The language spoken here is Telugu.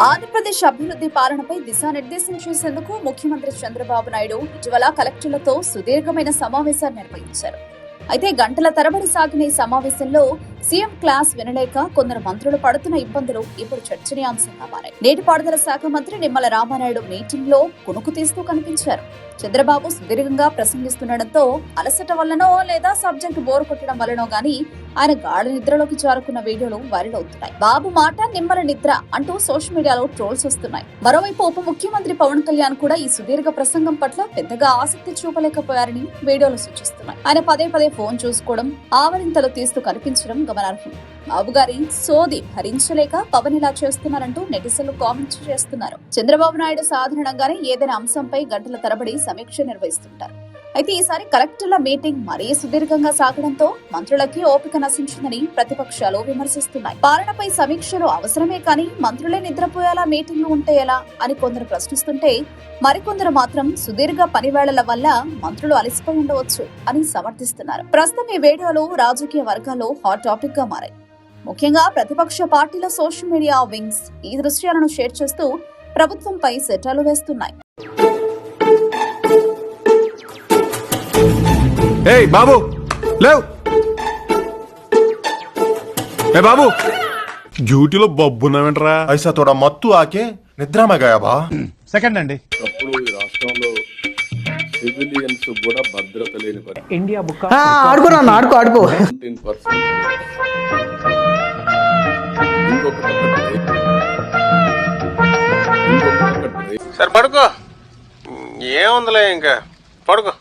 ఆంధ్రప్రదేశ్ అభివృద్ధి పాలనపై దిశానిర్దేశం చేసేందుకు ముఖ్యమంత్రి చంద్రబాబు నాయుడు ఇటీవల కలెక్టర్లతో సుదీర్ఘమైన సమావేశాన్ని నిర్వహించారు. అయితే గంటల తరబడి సాగిన ఈ సమావేశంలో సీఎం క్లాస్ వినలేక కొందరు మంత్రులు పడుతున్న ఇబ్బందులు ఇప్పుడు చర్చనీయాంశంగా మారాయి. నీటిపారుదల శాఖ మంత్రి నిమ్మల రామానాయుడు మీటింగ్ లో కునుకు తీస్తూ కనిపించారు. చంద్రబాబు సుదీర్ఘంగా ప్రసంగిస్తుండటంతో అలసట వల్లనో లేదా సబ్జెక్ట్ బోర్ కొట్టడం వల్లనో గానీ ఆయన గాఢ నిద్రలోకి జారుకున్న వీడియోలు వైరల్ అవుతున్నాయి. బాబు మాట నిమ్మల నిద్ర అంటూ సోషల్ మీడియాలో ట్రోల్స్ వస్తున్నాయి. మరోవైపు ఉప ముఖ్యమంత్రి పవన్ కళ్యాణ్ కూడా ఈ సుదీర్ఘ ప్రసంగం పట్ల పెద్దగా ఆసక్తి చూపలేకపోయారని వీడియోలు సూచిస్తున్నాయి. ఆయన పదే పదే ఫోన్ చూసుకోవడం, ఆవరింతలు తీస్తూ కనిపించడం గమనార్హం. బాబు గారి సోది భరించలేక పవన్ ఇలా చేస్తున్నారంటూ నెటిజన్లు కామెంట్స్ చేస్తున్నారు. చంద్రబాబు నాయుడు సాధారణంగానే ఏదైనా అంశంపై గంటల తరబడి సమీక్ష నిర్వహిస్తుంటారు. అయితే ఈసారి కలెక్టర్ల మీటింగ్ మరీ సుదీర్ఘంగా సాగడంతో మంత్రులకి ఓపిక నశించిందని ప్రతిపక్షాలు విమర్శిస్తున్నాయి. పాలనపై సమీక్షలు అవసరమే కానీ మంత్రులే నిద్రపోయేలా మీటింగ్లు ఉంటే ఎలా అని కొందరు ప్రశ్నిస్తుంటే, మరికొందరు మాత్రం సుదీర్ఘ పనివేళల వల్ల మంత్రులు అలసిపోయి ఉండవచ్చు అని సమర్థిస్తున్నారు. ప్రస్తుతం ఈ వీడియోలు రాజకీయ వర్గాల్లో హాట్ టాపిక్ గా మారాయి. ముఖ్యంగా ప్రతిపక్ష పార్టీల సోషల్ మీడియా వింగ్స్ ఈ దృశ్యాలను షేర్ చేస్తూ ప్రభుత్వంపై సెటాలు వేస్తున్నాయి. బాబు లేవ్ బాబు డ్యూటీలో బొబ్బున్నావేంట్రా? ఐసా తోడా మత్తు ఆకే నిద్ర में गया बा సెకండ్ అండి. అప్పుడు ఈ రాష్ట్రంలో సివిలియన్స్ కూడా భద్రత లేని పరిస్థితి. ఇండియా బుక్ ఆడుకున్నా ఆడుకో 19%. ఇంకొక పక్కన సరే పడుకో, ఏముందిలే ఇంకా పడుకో.